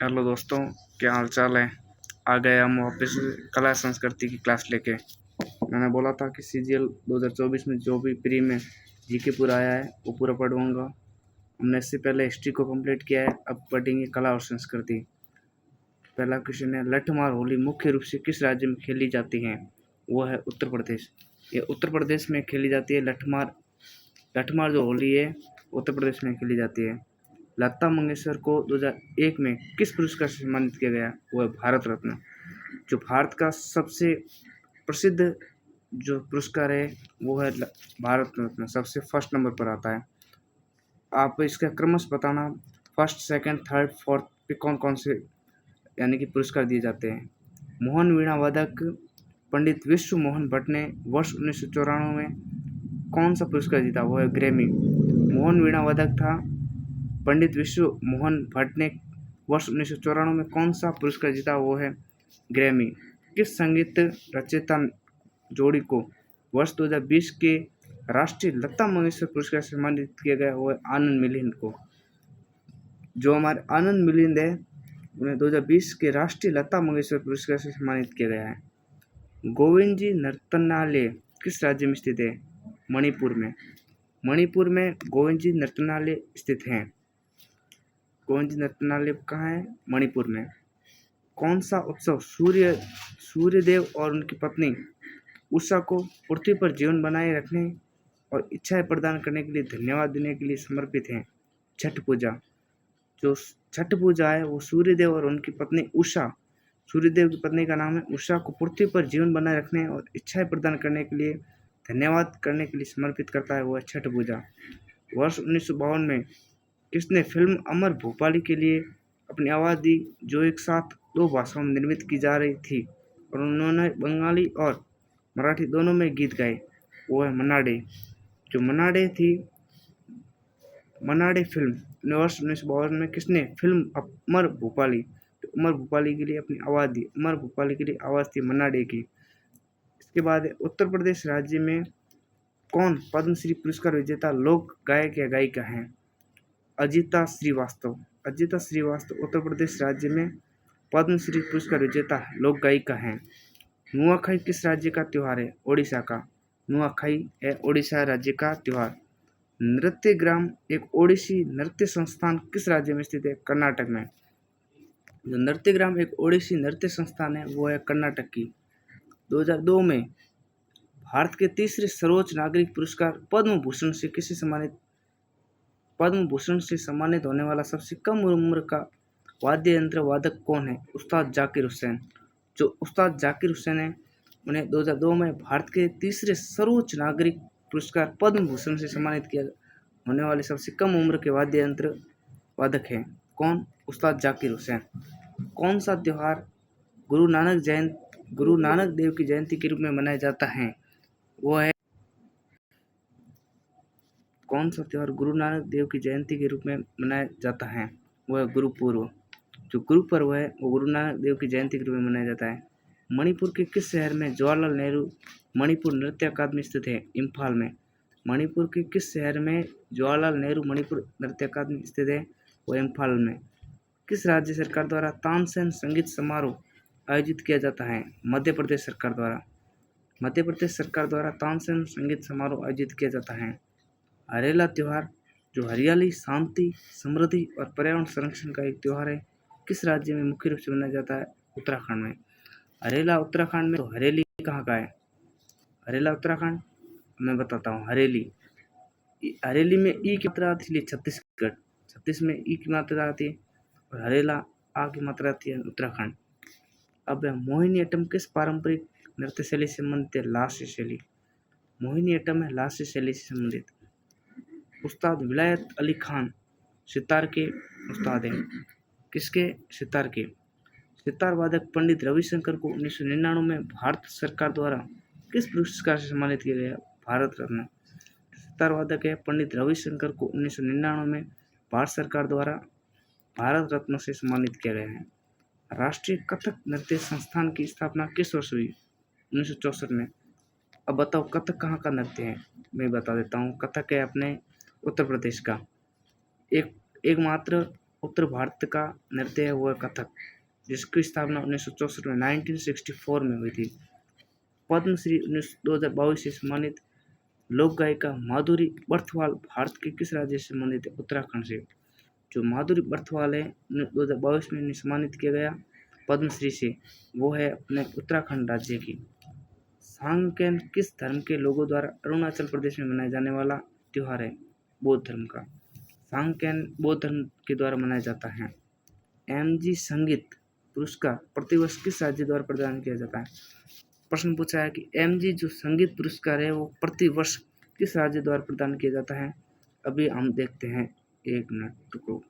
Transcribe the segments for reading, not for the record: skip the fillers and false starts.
Hello दोस्तों, क्या हाल चाल है। आ गए हम वापस कला संस्कृति की क्लास लेके। मैंने बोला था कि सीजीएल 2024 में जो भी प्री में जीके पूरा आया है वो पूरा पढ़वाऊंगा। हमने इससे पहले हिस्ट्री को कंप्लीट किया है, अब पढ़ेंगे कला और संस्कृति। पहला क्वेश्चन है, लठमार होली मुख्य रूप से किस राज्य में खेली जाती है। वो है उत्तर प्रदेश। ये उत्तर प्रदेश में खेली जाती है। लठमार लठमार जो होली है उत्तर प्रदेश में खेली जाती है। लता मंगेशकर को 2001 में किस पुरस्कार से सम्मानित किया गया। वो है भारत रत्न। जो भारत का सबसे प्रसिद्ध जो पुरस्कार है वो है भारत रत्न, सबसे फर्स्ट नंबर पर आता है। आप इसका क्रमश बताना, फर्स्ट सेकंड थर्ड फोर्थ पे कौन कौन से यानी कि पुरस्कार दिए जाते हैं। मोहन वीणा वादक पंडित विश्व मोहन भट्ट ने वर्ष 1994 में कौन सा पुरस्कार जीता। वो है ग्रैमी। मोहन वीणा वादक था पंडित विश्व मोहन भट्ट ने वर्ष 1994 में कौन सा पुरस्कार जीता। वो है ग्रैमी। किस संगीत रचयिता जोड़ी को वर्ष 2020 के राष्ट्रीय लता मंगेशकर पुरस्कार से सम्मानित किया गया। वो है आनंद मिलिंद को। जो हमारे आनंद मिलिंद है उन्हें 2020 के राष्ट्रीय लता मंगेशकर पुरस्कार से सम्मानित किया गया है। गोविंद जी नर्तनालय किस राज्य में स्थित है। मणिपुर में। मणिपुर में गोविंद जी नर्तनालय स्थित हैं। गोविंद जी नर्तनालय कहाँ है। मणिपुर में। कौन सा उत्सव सूर्यदेव और उनकी पत्नी उषा को पृथ्वी पर जीवन बनाए रखने और इच्छाएं प्रदान करने के लिए धन्यवाद देने के लिए समर्पित है। छठ पूजा। जो छठ पूजा है वो सूर्यदेव और उनकी पत्नी उषा, सूर्यदेव की पत्नी का नाम है उषा, को पृथ्वी पर जीवन बनाए रखने और इच्छाएं प्रदान करने के लिए धन्यवाद करने के लिए समर्पित करता है। वो है छठ पूजा। वर्ष 1952 में किसने फिल्म अमर भोपाली के लिए अपनी आवाज़ दी, जो एक साथ दो भाषाओं में निर्मित की जा रही थी और उन्होंने बंगाली और मराठी दोनों में गीत गाए। वो है मन्ना डे। जो मन्ना डे थी, मन्ना डे फिल्म वर्ष 1952 में किसने फिल्म अमर भोपाली, तो अमर भोपाली के लिए अपनी आवाज़ दी। अमर भोपाली के लिए आवाज़ थी मन्ना डे की। इसके बाद उत्तर प्रदेश राज्य में कौन पद्मश्री पुरस्कार विजेता लोक गायक या गायिका हैं। अजिता श्रीवास्तव। अजिता श्रीवास्तव उत्तर प्रदेश राज्य में पद्मश्री पुरस्कार विजेता लोक गायिका हैं। नुआखाई किस राज्य का त्योहार है। ओडिशा का। नुआखाई है ओडिशा राज्य का त्योहार। नृत्यग्राम एक ओडिसी नृत्य संस्थान किस राज्य में स्थित है। कर्नाटक में। जो नृत्यग्राम एक ओडिसी नृत्य संस्थान है वो है कर्नाटक की। 2002 में भारत के तीसरे सर्वोच्च नागरिक पुरस्कार पद्म भूषण से सम्मानित होने वाला सबसे कम उम्र का वाद्य यंत्र वादक कौन है। उस्ताद जाकिर हुसैन। जो उस्ताद जाकिर हुसैन है उन्हें 2002 में भारत के तीसरे सर्वोच्च नागरिक पुरस्कार पद्म भूषण से सम्मानित किया होने वाले सबसे कम उम्र के वाद्य यंत्र वादक हैं। कौन। उस्ताद जाकिर हुसैन। कौन सा त्योहार गुरु नानक देव की जयंती के रूप में मनाया जाता है। वो है कौन सा त्योहार गुरु नानक देव की जयंती के रूप में मनाया जाता है। वो है गुरुपूर्व। जो गुरु पर्व है वो गुरु नानक देव की जयंती के रूप में मनाया जाता है। मणिपुर के किस शहर में जवाहरलाल नेहरू मणिपुर नृत्य अकादमी स्थित है। इम्फाल में। मणिपुर के किस शहर में जवाहरलाल नेहरू मणिपुर नृत्य अकादमी स्थित है। वो इम्फाल में। किस राज्य सरकार द्वारा तानसेन संगीत समारोह आयोजित किया जाता है। मध्य प्रदेश सरकार द्वारा। मध्य प्रदेश सरकार द्वारा तानसेन संगीत समारोह आयोजित किया जाता है। हरेला त्योहार जो हरियाली, शांति, समृद्धि और पर्यावरण संरक्षण का एक त्योहार है, किस राज्य में मुख्य रूप से मनाया जाता है। उत्तराखंड में। हरेला उत्तराखंड में। तो हरेली कहाँ का है। हरेला उत्तराखंड मैं बताता हूँ। हरेली में ई की मात्रा आती है इसलिए छत्तीसगढ़। छत्तीस में ई की मात्रा आती है और हरेला आ की मात्रा आती है उत्तराखंड। अब मोहिनीअट्टम किस पारंपरिक नृत्य शैली से संबंधित है। लास्य शैली। मोहिनीअट्टम है लास्य शैली से संबंधित। उस्ताद विलायत अली खान सितार के उस्ताद हैं। किसके। सितार के। सितार वादक पंडित रविशंकर को 1999 में भारत सरकार द्वारा किस पुरस्कार से सम्मानित किया गया। भारत रत्न। सितार वादक है पंडित रविशंकर को 1999 में भारत सरकार द्वारा भारत रत्न से सम्मानित किया गया है। राष्ट्रीय कथक नृत्य संस्थान की स्थापना किस वर्ष हुई। 1964 में। अब बताओ कथक कहाँ का नृत्य है। मैं बता देता हूँ। कथक है अपने उत्तर प्रदेश का। एकमात्र उत्तर भारत का नृत्य है वो है कथक, जिसकी स्थापना 1964 में 1964 में हुई थी। पद्मश्री 2022 से सम्मानित लोक गायिका माधुरी बर्थवाल भारत के किस राज्य से संबंधित है? उत्तराखंड से। जो माधुरी बर्थवाल है 2022 में इन्हें सम्मानित किया गया पद्मश्री से, वो है अपने उत्तराखंड राज्य की। सांकेन किस धर्म के लोगों द्वारा अरुणाचल प्रदेश में मनाया जाने वाला त्योहार है? बौद्ध धर्म का। सांकेन बौद्ध धर्म के द्वारा मनाया जाता है। एमजी संगीत पुरस्कार प्रतिवर्ष किस राज्य द्वारा प्रदान किया जाता है? प्रश्न पूछा है कि एमजी जो संगीत पुरस्कार है वो प्रतिवर्ष किस राज्य द्वारा प्रदान किया जाता है? अभी हम देखते हैं, एक मिनट को।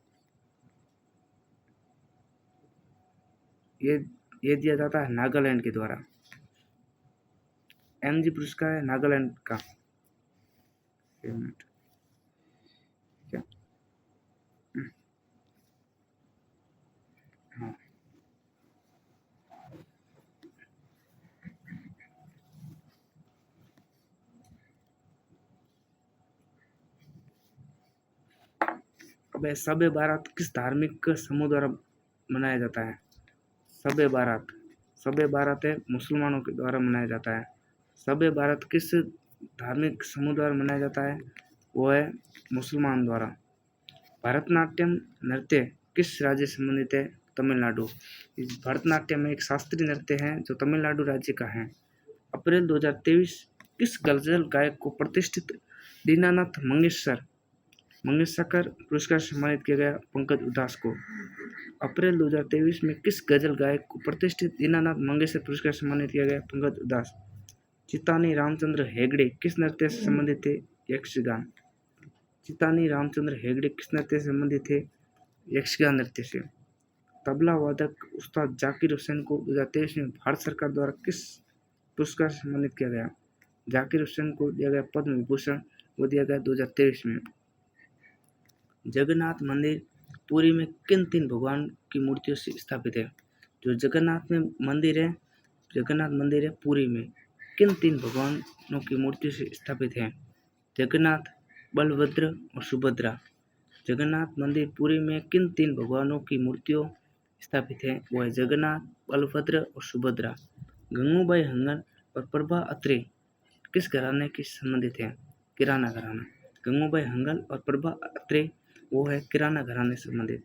ये दिया जाता है नागालैंड के द्वारा। एमजी पुरस्कार है नागालैंड का। एक मिनट, क्या? हाँ, अब शब बारात किस धार्मिक समूह द्वारा मनाया जाता है? शब बारात, शब बारात है मुसलमानों के द्वारा मनाया जाता है। शब बारात किस धार्मिक समूह द्वारा मनाया जाता है? वो है मुसलमान द्वारा। भरतनाट्यम नृत्य किस राज्य से संबंधित है? तमिलनाडु। भरतनाट्यम एक शास्त्रीय नृत्य है जो तमिलनाडु राज्य का है। अप्रैल 2023 किस गजल गायक को प्रतिष्ठित दीनानाथ मंगेशकर पुरस्कार से सम्मानित किया गया? पंकज उधास को। अप्रैल 2023 में किस गजल गायक को प्रतिष्ठित दीनानाथ मंगेशकर पुरस्कार से सम्मानित किया गया? पंकज उधास। चितानी रामचंद्र हेगड़े किस नृत्य से संबंधित थे? यक्षगान। चितानी रामचंद्र हेगड़े किस नृत्य से संबंधित थे? यक्षगान नृत्य से। तबला वादक उस्ताद जाकिर हुसैन को 2023 में भारत सरकार द्वारा किस पुरस्कार से सम्मानित किया गया? जाकिर हुसैन को दिया गया पद्म विभूषण, वो दिया गया 2023 में। जगन्नाथ मंदिर पुरी में किन तीन भगवान की मूर्तियों से स्थापित है? जो जगन्नाथ मंदिर है पुरी में किन तीन भगवानों की मूर्तियों से स्थापित है? जगन्नाथ, बलभद्र और सुभद्रा। जगन्नाथ मंदिर पुरी में किन तीन भगवानों की मूर्तियों स्थापित है? वो है जगन्नाथ, बलभद्र और सुभद्रा। गंगूबाई हंगन और प्रभा अत्रे किस घराने के संबंधित हैं? किराना घराना। गंगूबाई हंगल और प्रभा अत्रे वो है किराना घराने से संबंधित।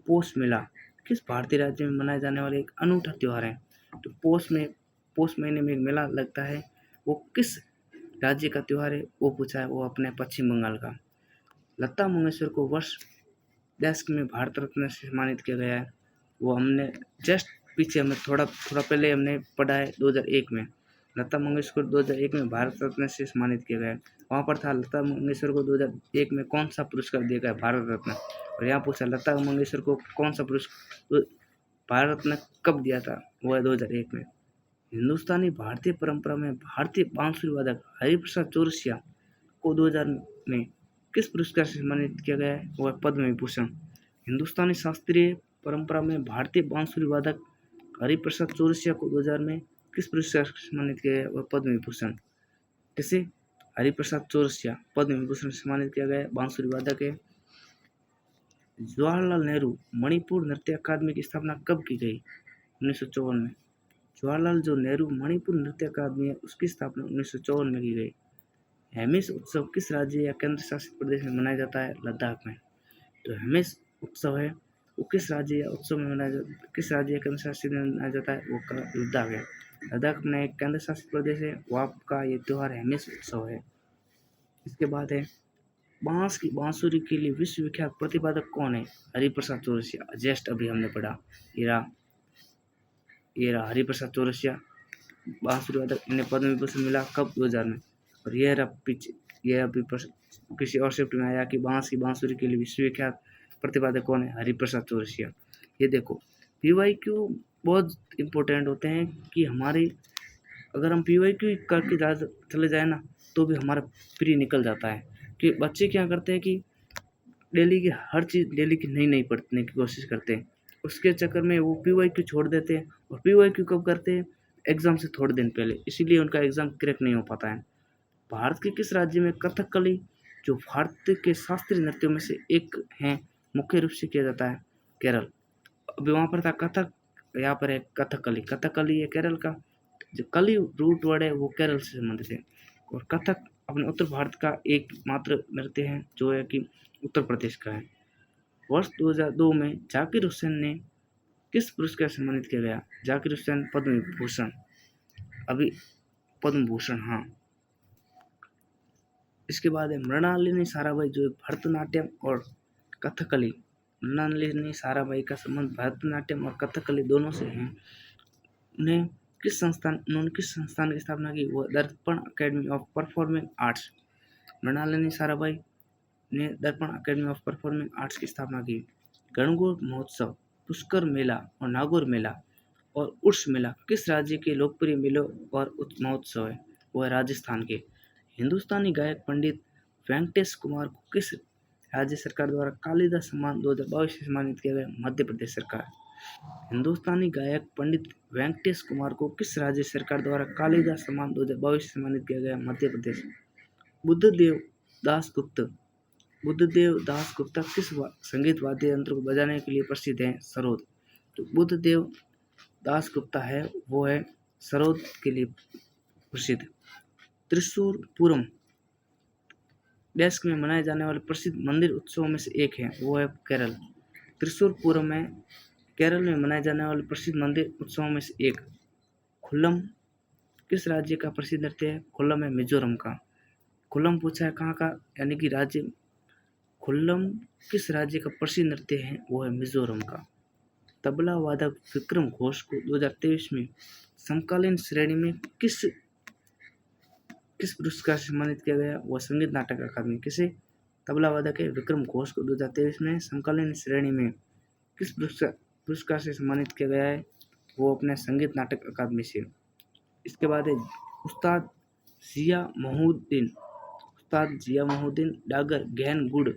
पोष मेला किस भारतीय राज्य में मनाया जाने वाला एक अनूठा त्योहार है? तो पोष महीने में एक मेला लगता है, वो किस राज्य का त्योहार है? वो पूछा है, वो अपने पश्चिम बंगाल का। लता मंगेशकर को वर्ष दशक में भारत रत्न से सम्मानित किया गया है। वो हमने जस्ट पीछे हमें थोड़ा पहले हमने पढ़ा है 2001 में। लता मंगेशकर 2001 में भारत रत्न से सम्मानित किया गया है। वहाँ पर था लता मंगेशकर को 2001 में कौन सा पुरस्कार दिया गया? भारत रत्न। और यहाँ पूछा लता मंगेशकर को कौन सा पुरस्कार भारत रत्न कब दिया था? वो है 2001 में। हिंदुस्तानी भारतीय परंपरा में भारतीय बांसुरी वादक हरिप्रसाद चौरसिया को 2000 में किस पुरस्कार से सम्मानित किया गया है? वो है पद्म विभूषण। हिंदुस्तानी शास्त्रीय परंपरा में भारतीय बांसुरी वादक हरिप्रसाद चौरसिया को 2000 में किस पुरस्कार से सम्मानित किया गया? वह पद्म विभूषण। जैसे हरिप्रसाद चौरसिया पद्म विभूषण से सम्मानित किया गया, बांसुरी वादक है। जवाहरलाल नेहरू मणिपुर नृत्य अकादमी की स्थापना कब की गई? 1954 में। जवाहरलाल जो नेहरू मणिपुर नृत्य अकादमी है उसकी स्थापना 1954 में की गई। हेमिस उत्सव किस राज्य या केंद्र शासित प्रदेश में मनाया जाता है? लद्दाख में। तो हेमिस उत्सव है वो किस राज्य या उत्सव में किस राज्य या केंद्र शासित में मनाया जाता है? वो लद्दाख है। लद्दाख में एक केंद्र शासित प्रदेश है, वहाँ का ये त्यौहार हेमिस उत्सव है। इसके बाद है बांस की बांसुरी के लिए विश्व विख्यात प्रतिपादक कौन है? हरिप्रसाद चौरसिया। जस्ट अभी हमने पढ़ा, ये रहा हरिप्रसाद चौरसिया बांसुरी वादक, इन्हें पद्म विभूषण मिला कब? 2000 में। और यह रहा पीछे, यह अभी किसी और शिफ्ट में आया कि बांस की बांसुरी के लिए विश्व विख्यात प्रतिपादक कौन है? हरिप्रसाद चौरसिया। ये देखो PYQ बहुत इंपॉर्टेंट होते हैं कि हमारी अगर हम PYQ करके चले जाए ना तो भी हमारा प्री निकल जाता है। कि बच्चे क्या करते हैं कि डेली की हर चीज़ डेली की नई पढ़ने की कोशिश करते हैं, उसके चक्कर में वो PYQ छोड़ देते हैं। और PYQ कब करते हैं? एग्ज़ाम से थोड़े दिन पहले, इसीलिए उनका एग्ज़ाम क्रैक नहीं हो पाता है। भारत के किस राज्य में कथकली जो भारत के शास्त्रीय नृत्यों में से एक हैं मुख्य रूप से किया जाता है केरल। अभी वहाँ पर था कथक, यहाँ पर है कथकली। कथकली है केरल का, जो कली रूट वर्ड है वो केरल से संबंधित है। और कथक अपने उत्तर भारत का एकमात्र नृत्य है जो है कि उत्तर प्रदेश का है। वर्ष 2002 में जाकिर हुसैन ने किस पुरस्कार से सम्मानित किया गया? जाकिर हुसैन पद्म विभूषण, अभी पद्म भूषण, हाँ। इसके बाद है मृणालिनी साराभाई, जो भरतनाट्यम और कथकली। मृणालिनी साराभाई का संबंध भरतनाट्यम और कथकली दोनों से है। उन्होंने किस संस्थान की स्थापना की? वो दर्पण academy of performing arts. Mrinalini Sarabhai ने दर्पण अकेडमी ऑफ परफॉर्मिंग आर्ट्स की स्थापना की। गणगौर महोत्सव, पुष्कर मेला और नागौर मेला और उर्स मेला किस राज्य के लोकप्रिय मेलों और महोत्सव है? वो है राजस्थान के। हिंदुस्तानी गायक पंडित वेंकटेश कुमार को किस राज्य सरकार द्वारा कालिदास सम्मान 2022 से सम्मानित किया गया? मध्य प्रदेश सरकार। हिंदुस्तानी गायक पंडित वेंकटेश कुमार को किस राज्य सरकार द्वारा कालिदास सम्मान 2022 से सम्मानित किया गया? मध्य प्रदेश। बुद्धदेव दास गुप्ता किस संगीत वाद्य यंत्र को बजाने के लिए प्रसिद्ध हैं? सरोद। तो बुद्धदेव दास गुप्ता है वो है सरोद के लिए प्रसिद्ध। त्रिशूर पूरम देश में मनाए जाने वाले प्रसिद्ध मंदिर उत्सवों में से एक है, वो है केरल। त्रिशूर पूरम में केरल में मनाए जाने वाले प्रसिद्ध मंदिर उत्सवों में से एक। खुल्लम किस राज्य का प्रसिद्ध नृत्य है? खुल्लम है मिजोरम का। खुल्लम पूछा है कहाँ का, यानी कि राज्य। खुल्लम किस राज्य का प्रसिद्ध नृत्य है? वो है मिजोरम का। तबला वादक विक्रम घोष को 2023 में समकालीन श्रेणी में किस पुरस्कार से सम्मानित किया गया? वह संगीत नाटक अकादमी। किसे? तबला वादक है विक्रम घोष को 2023 में समकालीन श्रेणी में किस पुरस्कार से सम्मानित किया गया है? वो अपने संगीत नाटक अकादमी से। इसके बाद है उस्ताद जिया मोहुद्दीन डागर गहन गुड़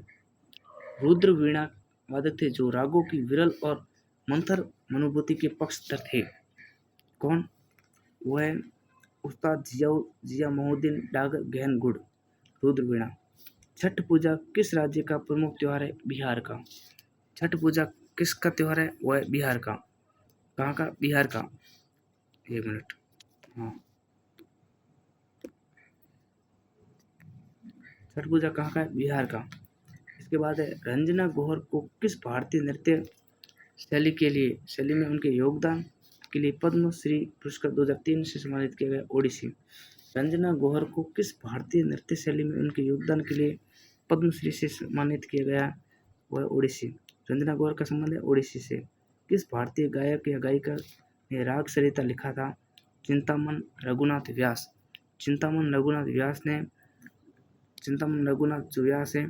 रुद्र वीणा वादक थे जो रागों की विरल और मंथर अनुभूति के पक्षधर थे। कौन? वो है उस्ताद जिया मोहुद्दीन डागर गहन गुड़ रुद्र वीणा। छठ पूजा किस राज्य का प्रमुख त्योहार है? बिहार का। छठ पूजा किसका त्योहार है? वो है बिहार का। कहाँ का? बिहार का। एक मिनट, हाँ। छठ पूजा कहाँ का है? बिहार का। इसके बाद है रंजना गौहर को किस भारतीय नृत्य शैली में उनके योगदान के लिए पद्म श्री पुरस्कार 2003 से सम्मानित किया गया? ओडिसी। रंजना गौहर को किस भारतीय नृत्य शैली में उनके योगदान के लिए पद्म श्री से सम्मानित किया गया? वह ओडिसी। रंजना गौहर का संबंध है ओडिसी से। किस भारतीय गायक या गायिका ने राग सरिता लिखा था? चिंतामन रघुनाथ व्यास। चिंतामन रघुनाथ जो व्यास है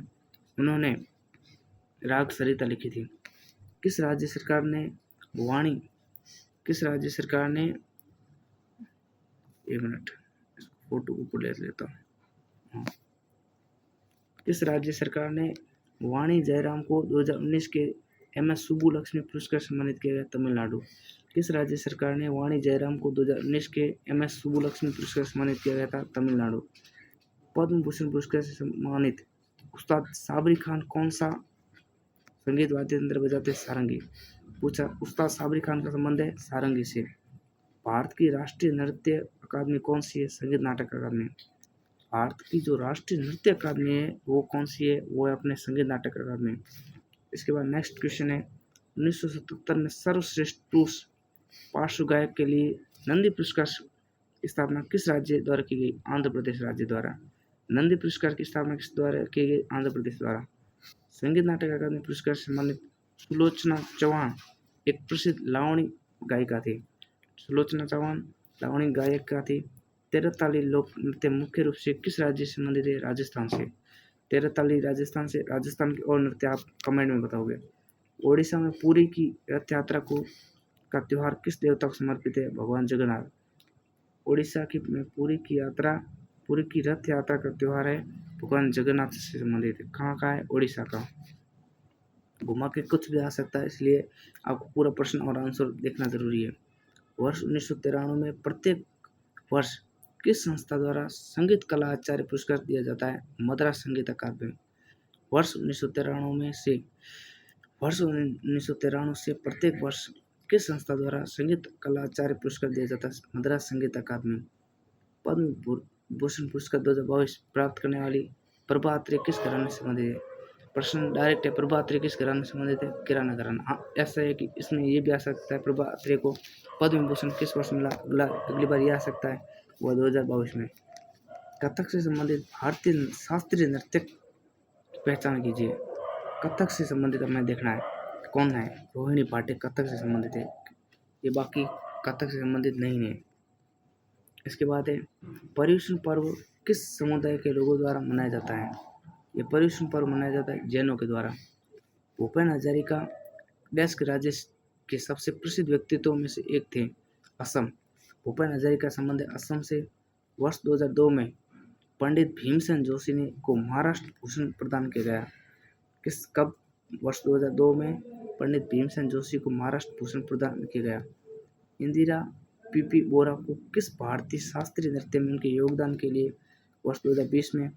उन्होंने राग सरिता लिखी थी। किस राज्य सरकार ने एक मिनट, फोटो ऊपर ले लेता हूँ। किस राज्य सरकार ने वाणी जयराम को 2019 के MS सुब्बुलक्ष्मी पुरस्कार सम्मानित किया गया? तमिलनाडु। किस राज्य सरकार ने वाणी जयराम को 2019 के MS सुब्बुलक्ष्मी पुरस्कार सम्मानित किया गया था? तमिलनाडु। पद्म भूषण पुरस्कार से सम्मानित उस्ताद साबरी खान कौन सा संगीत वाद्य यंत्र बजाते? सारंगी। पूछा उस्ताद साबरी खान का संबंध है सारंगी से। भारत की राष्ट्रीय नृत्य अकादमी कौन सी है? संगीत नाटक अकादमी। भारत की जो राष्ट्रीय नृत्य अकादमी है वो कौन सी है? वो है अपने संगीत नाटक अकादमी। इसके बाद नेक्स्ट क्वेश्चन है 1977 में सर्वश्रेष्ठ पुरुष पार्श्व गायक के लिए नंदी पुरस्कार की स्थापना किस राज्य द्वारा की गई? आंध्र प्रदेश राज्य द्वारा। नंदी पुरस्कार की स्थापना किस द्वारा की गई? आंध्र प्रदेश द्वारा। संगीत नाटक अकादमी पुरस्कार से सम्मानित सुलोचना चौहान एक प्रसिद्ध लावणी गायिका थी। सुलोचना चौहान लावणी गायिका थी। तेरताली लोक नृत्य मुख्य रूप से किस राज्य से संबंधित है? राजस्थान से। तेरताली राजस्थान से। राजस्थान के और नृत्य आप कमेंट में बताओगे। ओडिशा में पुरी की रथ यात्रा का त्योहार किस देवता को समर्पित है? भगवान जगन्नाथ। ओडिशा की पुरी की रथ यात्रा का त्योहार है भगवान जगन्नाथ से संबंधित है। कहाँ का है? ओडिशा का। घुमा के कुछ भी आ सकता है, इसलिए आपको पूरा प्रश्न और आंसर देखना जरूरी है। वर्ष 1993 में प्रत्येक वर्ष किस संस्था द्वारा संगीत कला आचार्य पुरस्कार दिया जाता है? मद्रास संगीत अकादमी। वर्ष 1993 में से वर्ष 1993 से प्रत्येक वर्ष किस संस्था द्वारा संगीत कलाचार्य पुरस्कार दिया जाता है? मद्रास संगीत अकादमी। पद्म भूषण पुरस्कार 2022 प्राप्त करने वाली प्रभा अत्रे किस घराने से संबंधित है? प्रश्न डायरेक्ट है, प्रभा अत्रे किस घराने से संबंधित है? किराना घराना। हाँ, ऐसा है कि इसमें ये भी आ सकता है, प्रभा अत्रे को पद्म भूषण किस वर्ष मिला? अगली बार ये आ सकता है, वह 2022 में। कथक से संबंधित भारतीय शास्त्रीय नृत्य की पहचान कीजिए। कथक से संबंधित हमें देखना है कौन है। रोहिणी पाठक कथक से संबंधित है, ये बाकी कथक से संबंधित नहीं है। इसके बाद है, पर्युषण पर्व किस समुदाय के लोगों द्वारा मनाया जाता है? ये पर्युषण पर्व मनाया जाता है जैनों के द्वारा। भूपेन हजारिका देश के राज्य के सबसे प्रसिद्ध व्यक्तित्वों में से एक थे। असम। भूपेन हजारिका संबंध असम से। वर्ष 2002 में पंडित भीमसेन जोशी ने को महाराष्ट्र भूषण प्रदान किया गया। कब? वर्ष 2002 में पंडित भीमसेन जोशी को महाराष्ट्र भूषण प्रदान किया गया। इंदिरा पीपी बोरा को किस भारतीय शास्त्रीय नृत्य में उनके योगदान के लिए वर्ष 2020 में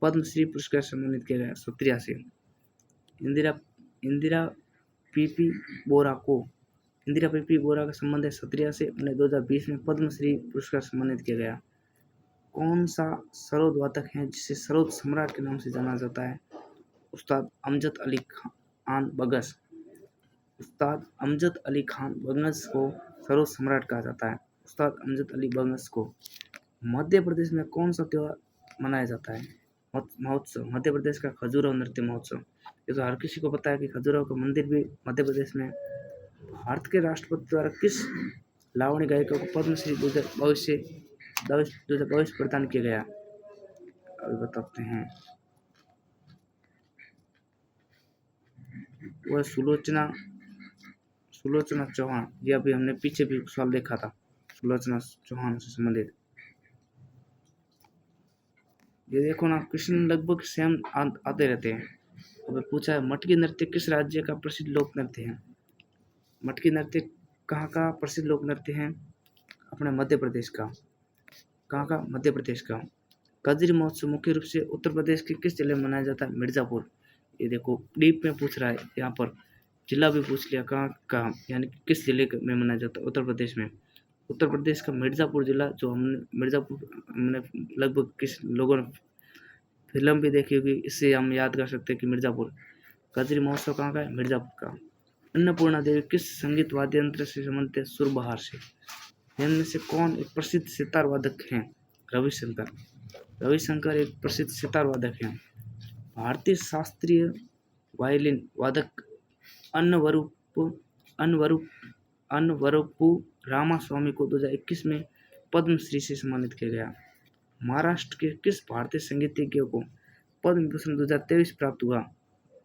पद्मश्री पुरस्कार सम्मानित किया गया? सुत्रिया से। इंदिरा पीपी बोरा का संबंध है सत्रिया से। उन्हें 2020 में पद्मश्री पुरस्कार सम्मानित किया गया। कौन सा सरोद वादक है जिसे सरोद सम्राट के नाम से जाना जाता है? उस्ताद अमजद अली खान बगस। उस्ताद अमजद अली खान बगस को सरोद सम्राट कहा जाता है। उस्ताद अमजद अली बगस को। मध्य प्रदेश में कौन सा त्योहार मनाया जाता है? महोत्सव। मध्य प्रदेश का खजुराहो नृत्य महोत्सव। ये तो हर किसी को पता है कि खजुराहो का मंदिर भी मध्य प्रदेश में। भारत के राष्ट्रपति द्वारा किस लावणी गायिका को पद्मश्री 2022 प्रदान किया गया? अभी बताते हैं। वह सुलोचना चौहान। ये अभी हमने पीछे भी सवाल देखा था, सुलोचना चौहान से संबंधित। ये देखो ना, क्वेश्चन लगभग सेम आते रहते हैं। अब पूछा है, मटकी नृत्य किस राज्य का प्रसिद्ध लोक नृत्य है? मटकी नृत्य कहाँ का प्रसिद्ध लोक नृत्य है? अपने मध्य प्रदेश का। कहाँ का? मध्य प्रदेश का। कजरी महोत्सव मुख्य रूप से उत्तर प्रदेश के किस जिले में मनाया जाता है? मिर्जापुर। ये देखो डीप में पूछ रहा है, यहाँ पर जिला भी पूछ लिया, कहाँ यानी किस जिले में मनाया जाता है? उत्तर प्रदेश में। उत्तर प्रदेश का मिर्जापुर जिला, जो हमने लगभग किस लोगों ने फिल्म भी देखी होगी, इससे हम याद कर सकते हैं कि मिर्जापुर। कजरी महोत्सव कहाँ का है? मिर्जापुर का। अन्नपूर्णा देवी किस संगीत वाद्य यंत्र से संबंधित है? सुरबहार से। इनमें से कौन एक प्रसिद्ध सितार वादक हैं? रविशंकर एक प्रसिद्ध सितार वादक हैं। भारतीय शास्त्रीय वायलिन वादक अन्वरूपु रामास्वामी को 2021 में पद्मश्री से सम्मानित किया गया। महाराष्ट्र के किस भारतीय संगीतज्ञ को पद्म भूषण 2023 प्राप्त हुआ?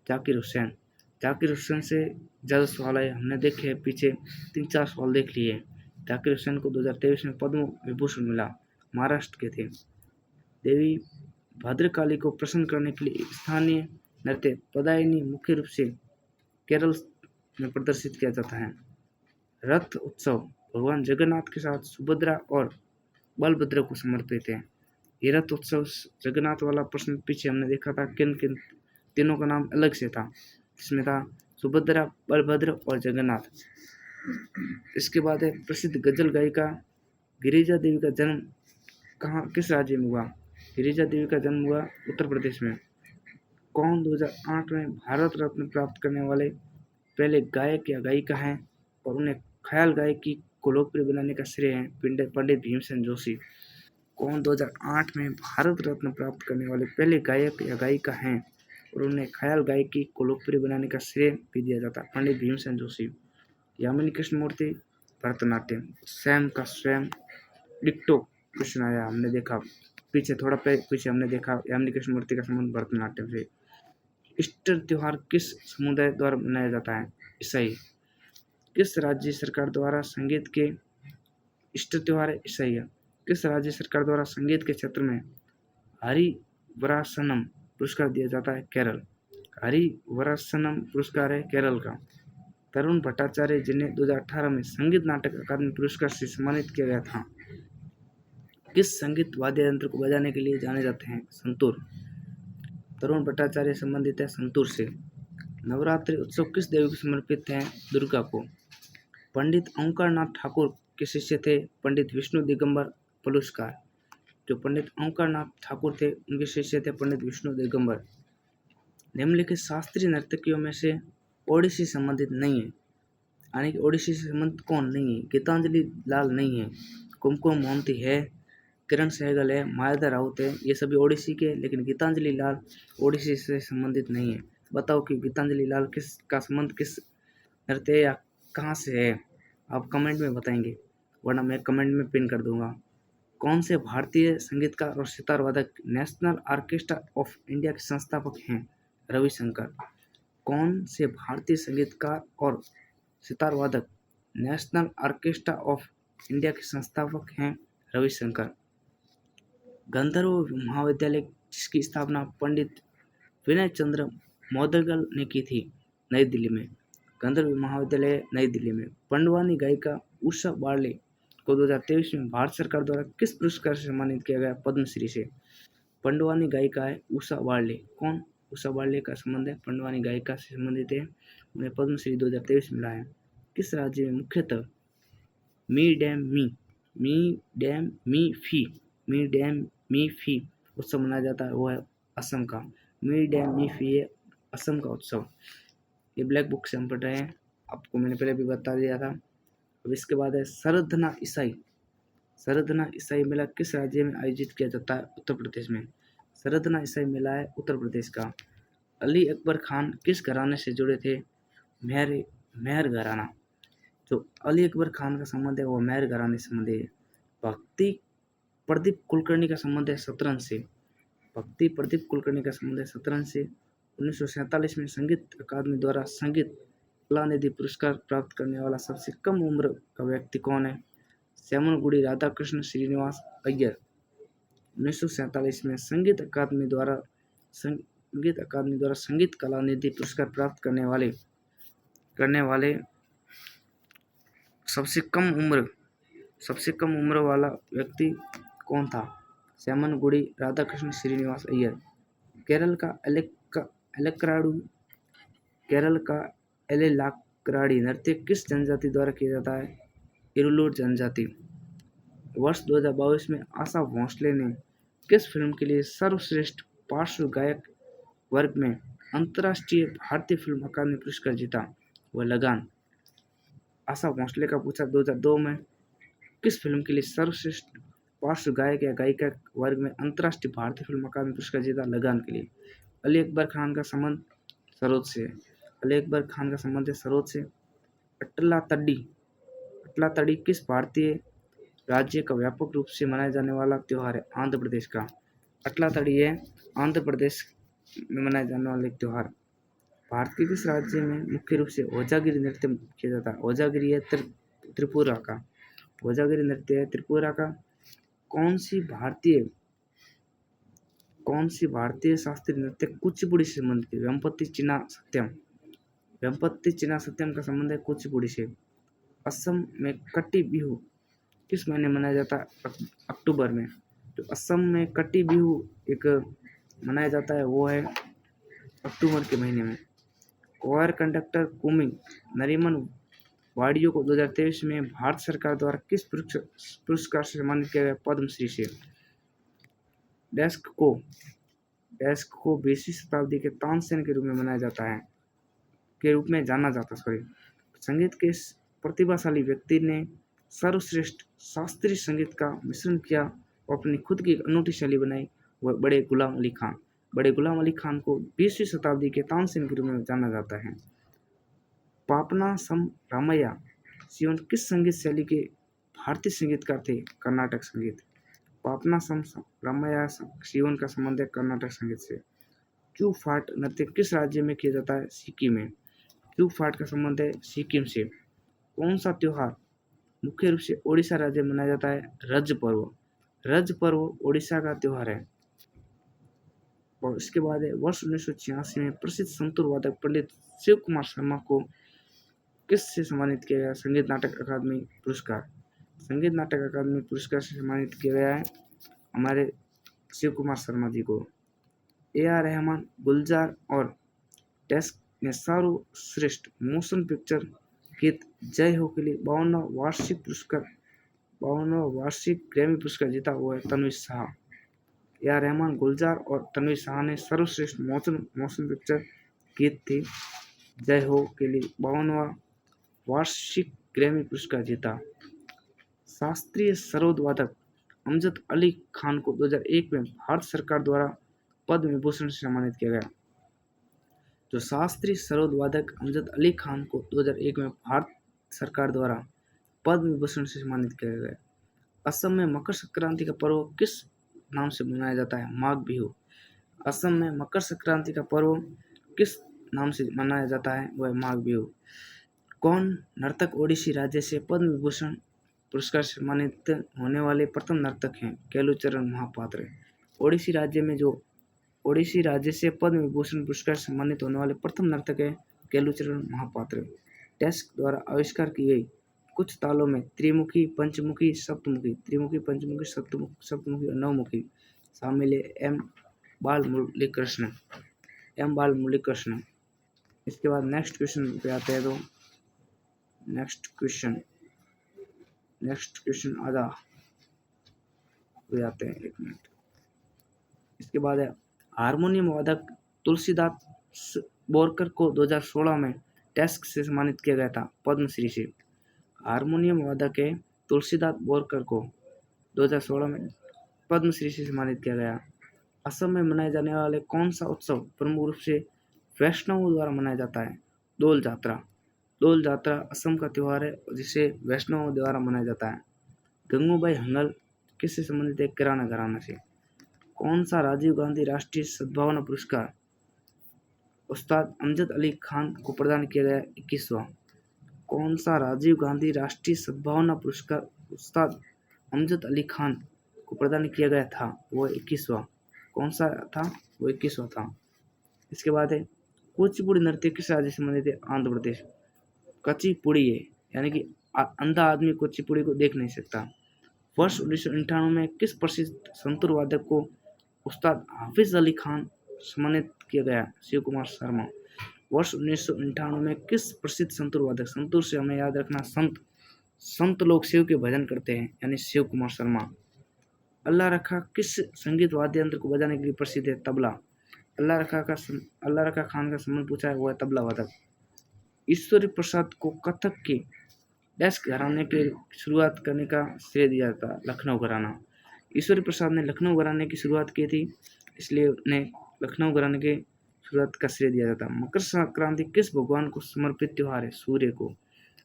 जाकिर हुसैन से ज़्यादा सवाल आए, हमने देखे हैं पीछे 3-4 सवाल देख लिए। जाकिर हुसैन को 2023 में पद्म विभूषण मिला, महाराष्ट्र के थे। देवी भद्रकाली को प्रसन्न करने के लिए स्थानीय नृत्य पदायनी मुख्य रूप से केरल में प्रदर्शित किया जाता है। रथ उत्सव भगवान जगन्नाथ के साथ सुभद्रा और बलभद्र को समर्पित है। ये रथ उत्सव जगन्नाथ वाला प्रश्न पीछे हमने देखा था, किन किन तीनों का नाम अलग से था। इसमें था सुभद्रा, बलभद्र और जगन्नाथ। इसके बाद है, प्रसिद्ध गजल गायिका गिरिजा देवी का जन्म किस राज्य में हुआ? गिरिजा देवी का जन्म हुआ उत्तर प्रदेश में। कौन 2008 में भारत रत्न प्राप्त करने वाले पहले गायक या गायिका हैं और उन्हें ख्याल गायकी को लोकप्रिय बनाने का श्रेय है पंडित भीमसेन जोशी? कौन 2008 में भारत रत्न प्राप्त करने वाले पहले गायक या गायिका हैं और उन्हें ख्याल गायकी को लोकप्रिय बनाने का श्रेय भी दिया जाता है? पंडित भीमसेन जोशी। यामिनी कृष्णमूर्ति भरतनाट्यम। स्वयं का स्वयं डिक्टो क्वेश्चन आया, हमने देखा पीछे हमने देखा यामिनी कृष्णमूर्ति का संबंध भरतनाट्यम से। ईस्टर त्योहार किस समुदाय द्वारा मनाया जाता है? ईसाई। किस राज्य सरकार द्वारा संगीत के ईस्टर त्योहार है? ईसाई। किस राज्य सरकार द्वारा संगीत के क्षेत्र में हरिवरासनम पुरस्कार दिया जाता है? केरल। हरिवरासनम पुरस्कार है केरल का। तरुण भट्टाचार्य, जिन्हें 2018 में संगीत नाटक अकादमी पुरस्कार से सम्मानित किया गया था, किस संगीत वाद्य यंत्र को बजाने के लिए जाने जाते हैं? संतूर। तरुण भट्टाचार्य संबंधित है संतूर से। नवरात्रि उत्सव किस देवी को समर्पित है? दुर्गा को। पंडित ओंकारनाथ ठाकुर के शिष्य थे पंडित विष्णु दिगंबर पलुस्कार। जो पंडित ओंकारनाथ ठाकुर थे उनके शिष्य थे पंडित विष्णु दिगंबर। निम्नलिखित शास्त्रीय नर्तकियों में से ओडिसी संबंधित नहीं है, यानी कि ओडिसी से संबंधित कौन नहीं है? गीतांजलि लाल नहीं है, कुमकुम मोहंती है, किरण सहगल है, मायादा राउत है, ये सभी ओडिसी के, लेकिन गीतांजलि लाल ओडिसी से संबंधित नहीं है। बताओ कि गीतांजलि लाल किस का संबंध किस नृत्य या कहाँ से है? आप कमेंट में बताएंगे, वरना मैं कमेंट में पिन कर दूंगा। कौन से भारतीय संगीतकार और सितार वादक नेशनल ऑर्केस्ट्रा ऑफ इंडिया के संस्थापक हैं? रविशंकर। कौन से भारतीय संगीतकार और सितार वादक नेशनल ऑर्केस्ट्रा ऑफ इंडिया के संस्थापक हैं? रविशंकर। गंधर्व महाविद्यालय जिसकी स्थापना पंडित विनय चंद्र मोदगल ने की थी? नई दिल्ली में। गंधर्व महाविद्यालय नई दिल्ली में। पंडवानी गायिका उषा बार्ले को 2023 में भारत सरकार द्वारा किस पुरस्कार से सम्मानित किया गया? पद्मश्री से। पंडवानी गायिका है उषा बार्ले। कौन? उषा बार्ले का संबंध है पंडवानी गायिका से संबंधित है, उन्हें पद्मश्री 2023 मिला है। किस राज्य में मुख्यतः मी डैम मी फी उत्सव मनाया जाता है? वो है असम का। मी डैम मी फी है असम का उत्सव। ये ब्लैक बुक से हम पढ़ रहे हैं, आपको मैंने पहले भी बता दिया था। अब इसके बाद है सरधना ईसाई। सरधना ईसाई मेला किस राज्य में आयोजित किया जाता है? उत्तर प्रदेश में। सरधना ईसाई मेला है उत्तर प्रदेश का। अली अकबर खान किस घराने से जुड़े थे? मेहर घराना। जो अली अकबर खान का संबंध है वो मेहर घराने से संबंध है। भक्ति प्रदीप कुलकर्णी का संबंध है शतरंज से। भक्ति प्रदीप कुलकर्णी का संबंध है शतरंज से। 1947 में संगीत अकादमी द्वारा संगीत कलानिधि पुरस्कार प्राप्त करने वाला सबसे कम उम्र का व्यक्ति कौन है? श्यामलगुड़ी राधाकृष्ण श्रीनिवास अय्यर। 1947 में संगीत अकादमी द्वारा संगीत कलानिधि पुरस्कार प्राप्त करने वाले सबसे कम उम्र वाला व्यक्ति कौन था? श्यामलगुड़ी राधाकृष्ण श्रीनिवास अय्यर। केरल का एलेलाक्राडी नृत्य किस जनजाति द्वारा किया जाता है? इरुलूर जनजाति। वर्ष 2022 में आशा भोसले ने किस फिल्म के लिए सर्वश्रेष्ठ पार्श्व गायक वर्ग में अंतर्राष्ट्रीय भारतीय फिल्म अकादमी पुरस्कार जीता? वह लगान। आशा भोसले का पूछा 2002 में किस फिल्म के लिए सर्वश्रेष्ठ पार्श्व गायक या गायिका वर्ग में अंतर्राष्ट्रीय भारतीय फिल्म अकादमी पुरस्कार जीता? लगान के लिए। अली अकबर खान का संबंध सरोद से। अली अकबर खान का संबंध है सरोद से। अटला तड़ी किस भारतीय राज्य का व्यापक रूप से मनाया जाने वाला त्योहार है? आंध्र प्रदेश का। अटला तड़ी है आंध्र प्रदेश में मनाया जाने वाला एक त्योहार। भारत के किस राज्य में मुख्य रूप से ओजागिरी नृत्य किया जाता है? ओजागिरी है त्रिपुरा का। ओजागिरी नृत्य है त्रिपुरा का। कौन सी भारतीय शास्त्रीय नृत्य कुचिपुड़ी से संबंधित है? वेम्पति चिन्ना सत्यम का संबंध है कुचिपुड़ी से। असम में कट्टी बिहू किस महीने मनाया जाता है? अक्टूबर में। तो असम में कट्टी बिहू एक मनाया जाता है वो है अक्टूबर के महीने में। कोयर कंडक्टर कुमिंग नरीमन वाडियो को 2023 में भारत सरकार द्वारा किस पुरस्कार से सम्मानित किया गया? पद्मश्री से। डेस्क को 20वीं शताब्दी के तानसेन के रूप में जाना जाता है। संगीत के इस प्रतिभाशाली व्यक्ति ने सर्वश्रेष्ठ शास्त्रीय संगीत का मिश्रण किया और अपनी खुद की अनूठी शैली बनाई। वह बड़े गुलाम अली खान को 20वीं शताब्दी के तानसेन के रूप में जाना जाता है। पापनासम रामैया शिवन किस संगीत शैली के भारतीय संगीतकार थे? कर्नाटक संगीत। पापनासम रामैया शिवन का संबंध है कर्नाटक संगीत से। चू फाट नृत्य किस राज्य में किया जाता है? सिक्किम में। चू फाट का संबंध है सिक्किम से। कौन सा त्योहार मुख्य रूप से ओडिशा राज्य में मनाया जाता है? रज पर्व ओडिशा का त्योहार है। और इसके बाद है वर्ष 1986 में प्रसिद्ध संतूर वादक पंडित शिव कुमार शर्मा को किससे सम्मानित किया गया? संगीत नाटक अकादमी पुरस्कार। संगीत नाटक अकादमी पुरस्कार से सम्मानित किया गया है हमारे शिव कुमार शर्मा जी को। AR रहमान, गुलजार और में सर्वश्रेष्ठ मोशन पिक्चर गीत जय हो के लिए 52वां वार्षिक ग्रैमी पुरस्कार जीता हुआ है तन्वी शाह। या रहमान गुलजार और तन्वी शाह ने सर्वश्रेष्ठ मोशन पिक्चर गीत थी जय हो के लिए 52वां वार्षिक ग्रैमी पुरस्कार जीता। शास्त्रीय सरोद वादक अमजद अली खान को 2001 में भारत सरकार द्वारा पद्म विभूषण से सम्मानित किया गया। जो शास्त्रीय सरोद वादक अमजद अली खान को 2001 में भारत सरकार द्वारा पद्म विभूषण से सम्मानित किया गया। असम में मकर संक्रांति का पर्व किस नाम से मनाया जाता है? माघ बिहू। असम में मकर संक्रांति का पर्व किस नाम से मनाया जाता है? वह माघ बिहू। कौन नर्तक ओडिशी राज्य से पद्म विभूषण पुरस्कार से सम्मानित होने वाले प्रथम नर्तक हैं? केलुचरण महापात्र। ओडिशी राज्य से पद्म विभूषण पुरस्कार से सम्मानित होने वाले प्रथम नर्तक है केलुचरण महापात्र। टेस्क द्वारा आविष्कार की गई कुछ तालों में त्रिमुखी, पंचमुखी, सप्तमुखी और नवमुखी शामिल है। एम बाल मुरलीकृष्ण। इसके बाद नेक्स्ट क्वेश्चन पे आते हैं। तो नेक्स्ट क्वेश्चन आधा आते हैं, 1 मिनट। इसके बाद है हारमोनियम वादक तुलसीदास बोरकर को 2016 में टेस्क से सम्मानित किया गया था पद्मश्री से। हारमोनियम वादक है तुलसीदास बोरकर को 2016 में पद्मश्री से सम्मानित किया गया। असम में मनाए जाने वाले कौन सा उत्सव प्रमुख रूप से वैष्णवों द्वारा मनाया जाता है? डोल जात्रा असम का त्योहार है जिसे वैष्णवों द्वारा मनाया जाता है। गंगूबाई हंगल किससे संबंधित है? किराना घराना से। कौन सा राजीव गांधी राष्ट्रीय सद्भावना पुरस्कार उस्ताद अमजद अली खान को प्रदान किया गया? 21वां। कौन सा राजीव गांधी राष्ट्रीय सद्भावना पुरस्कार उस्ताद अमजद अली खान को प्रदान किया गया था? वो 21वां। कौन सा था? वो 21वां था। इसके बाद है कुचिपुड़ी नृत्य किस राज्य से संबंधित है? आंध्र प्रदेश। कुचिपुड़ी है यानी कि अंधा आदमी कुचिपुड़ी को देख नहीं सकता। वर्ष 1998 में किस प्रसिद्ध संतूर वादक को उस्ताद हाफिज अली खान सम्मानित किया गया? शिव कुमार शर्मा। वर्ष 1998 में किस प्रसिद्ध संतूर वादक, संतूर से हमें याद रखना संत लोग शिव के भजन करते हैं, यानी शिव कुमार शर्मा। अल्लाह रखा किस संगीत वाद्य यंत्र को बजाने के लिए प्रसिद्ध है? तबला। अल्लाह रखा खान का संबंध पूछा है, वो है तबला वादक। ईश्वरी प्रसाद को कथक के डेस्क घराने की शुरुआत करने का श्रेय दिया जाता? लखनऊ घराना। ईश्वरी प्रसाद ने लखनऊ घराने की शुरुआत की थी, इसलिए उन्हें लखनऊ घराने के शुरुआत का श्रेय दिया जाता। मकर संक्रांति किस भगवान को समर्पित त्योहार है? सूर्य को।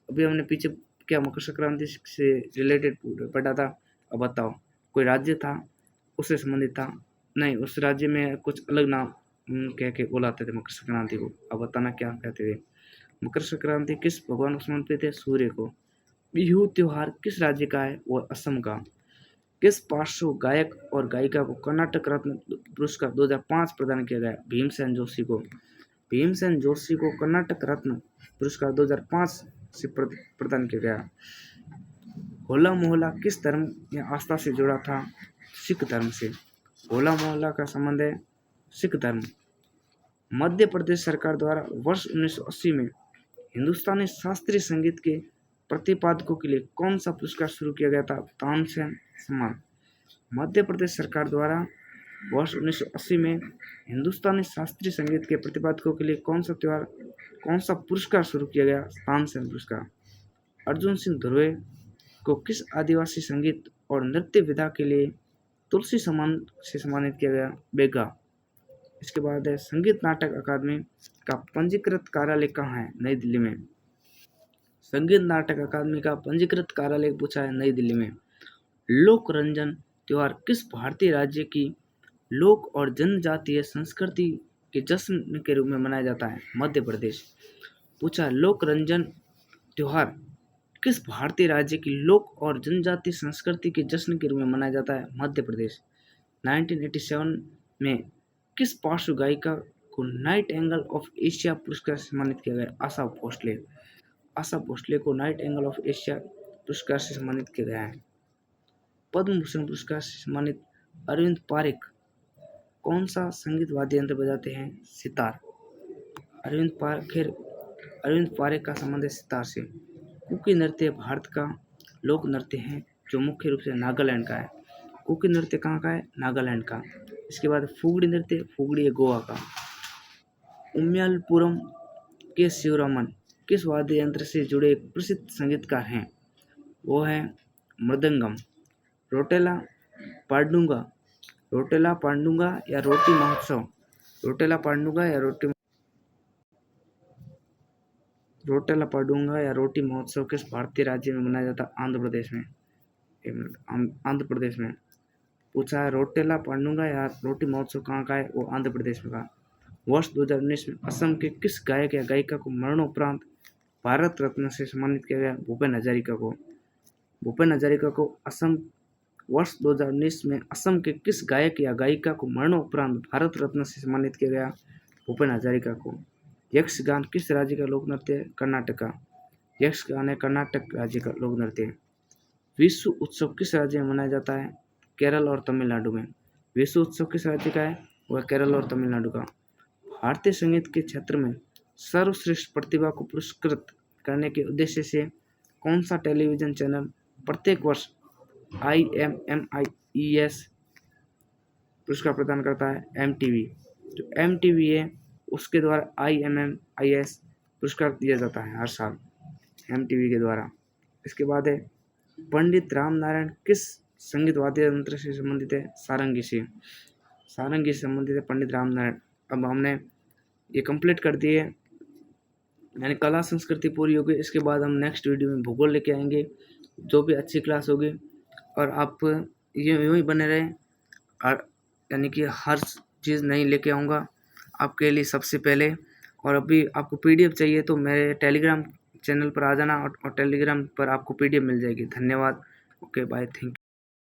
अभी हमने पीछे क्या मकर संक्रांति से रिलेटेड पढ़ा था? अब बताओ, कोई राज्य था उससे संबंधित था? नहीं, उस राज्य में कुछ अलग नाम कह के बुलाते थे मकर संक्रांति को। अब बताना क्या कहते थे। मकर संक्रांति किस भगवान को समर्पित है? सूर्य को। बिहू त्योहार किस राज्य का है? वो असम का। किस पार्श्व गायक और गायिका को कर्नाटक रत्न पुरस्कार 2005 प्रदान किया गया? भीमसेन जोशी को। भीमसेन जोशी को कर्नाटक रत्न पुरस्कार 2005 से प्रदान किया गया। होला मोहल्ला किस धर्म या आस्था से जुड़ा था? सिख धर्म से। होला मोहल्ला का संबंध है सिख धर्म। मध्य प्रदेश सरकार द्वारा वर्ष 1980 में हिंदुस्तानी शास्त्रीय संगीत के प्रतिपादकों के लिए कौन सा पुरस्कार शुरू किया गया था? तानसेन सम्मान। मध्य प्रदेश सरकार द्वारा वर्ष 1980 में हिंदुस्तानी शास्त्रीय संगीत के प्रतिपादकों के लिए कौन सा पुरस्कार शुरू किया गया? तानसेन पुरस्कार। अर्जुन सिंह धुर्वे को किस आदिवासी संगीत और नृत्य विधा के लिए तुलसी सम्मान से सम्मानित किया गया? बेगा। इसके बाद है संगीत नाटक अकादमी का पंजीकृत कार्यालय कहाँ है? नई दिल्ली में। संगीत नाटक अकादमी का पंजीकृत कार्यालय पूछा है नई दिल्ली में। लोक रंजन त्योहार किस भारतीय राज्य की लोक और जनजातीय संस्कृति के जश्न के रूप में मनाया जाता है? मध्य प्रदेश। पूछा लोक रंजन त्योहार किस भारतीय राज्य की लोक और जनजातीय संस्कृति के जश्न के रूप में मनाया जाता है? मध्य प्रदेश। 1987 में किस पार्श्व गायिका को नाइट एंगल ऑफ एशिया पुरस्कार से सम्मानित किया गया? आशा भोसले को नाइट एंगल ऑफ एशिया पुरस्कार से सम्मानित किया गया है। पद्म भूषण पुरस्कार से सम्मानित अरविंद पारेख कौन सा संगीत वाद्य यंत्र बजाते हैं? सितार। अरविंद पारेख का संबंध है सितार से। कुकी नृत्य भारत का लोक नृत्य है जो मुख्य रूप से नागालैंड का है। कुकी नृत्य कहाँ का है? नागालैंड का। इसके बाद फुगड़ी नृत्य, फुगड़ी है गोवा का। उम्यालपुरम के शिवरामन किस वाद्य यंत्र से जुड़े एक प्रसिद्ध संगीतकार हैं? वो है मृदंगम। रोटेला पांडुंगा या रोटी महोत्सव, रोटेला पांडुंगा या रोटी महोत्सव किस भारतीय राज्य में मनाया जाता है? आंध्र प्रदेश में। आंध्र प्रदेश में पूछा है। रोटेला पांडुंगा या रोटी महोत्सव कहाँ का है? वो आंध्र प्रदेश में का। वर्ष 2019 में असम के किस गायक या गायिका को मरणोपरांत भारत रत्न से सम्मानित किया गया? भूपेन हजारिका को वर्ष 2019 में असम के किस गायक या गायिका को मरणोपरांत भारत रत्न से सम्मानित किया गया? भूपेन हजारिका को। यक्षगान किस राज्य का लोक नृत्य है? कर्नाटक का। यक्षगान है कर्नाटक राज्य का लोक नृत्य। विश्व उत्सव किस राज्य में मनाया जाता है? केरल और तमिलनाडु में। विश्व उत्सव किस राज्य का है? वह केरल और तमिलनाडु का। भारतीय संगीत के क्षेत्र में सर्वश्रेष्ठ प्रतिभा को पुरस्कृत करने के उद्देश्य से कौन सा टेलीविजन चैनल प्रत्येक वर्ष IMMIES पुरस्कार प्रदान करता है? MTV। जो MTV है उसके द्वारा IMMIES पुरस्कार दिया जाता है हर साल MTV के द्वारा। इसके बाद है पंडित रामनारायण किस संगीत वाद्य यंत्र से संबंधित है? सारंगी से संबंधित है पंडित रामनारायण। अब हमने ये कंप्लीट कर दिए, यानी कला संस्कृति पूरी होगी। इसके बाद हम नेक्स्ट वीडियो में भूगोल लेके आएंगे, जो भी अच्छी क्लास होगी। और आप ये यूँ ही बने रहें, और यानी कि हर चीज़ नई लेके आऊँगा आपके लिए सबसे पहले। और अभी आपको PDF चाहिए तो मेरे टेलीग्राम चैनल पर आ जाना, और टेलीग्राम पर आपको PDF मिल जाएगी। धन्यवाद। Okay bye, thank you.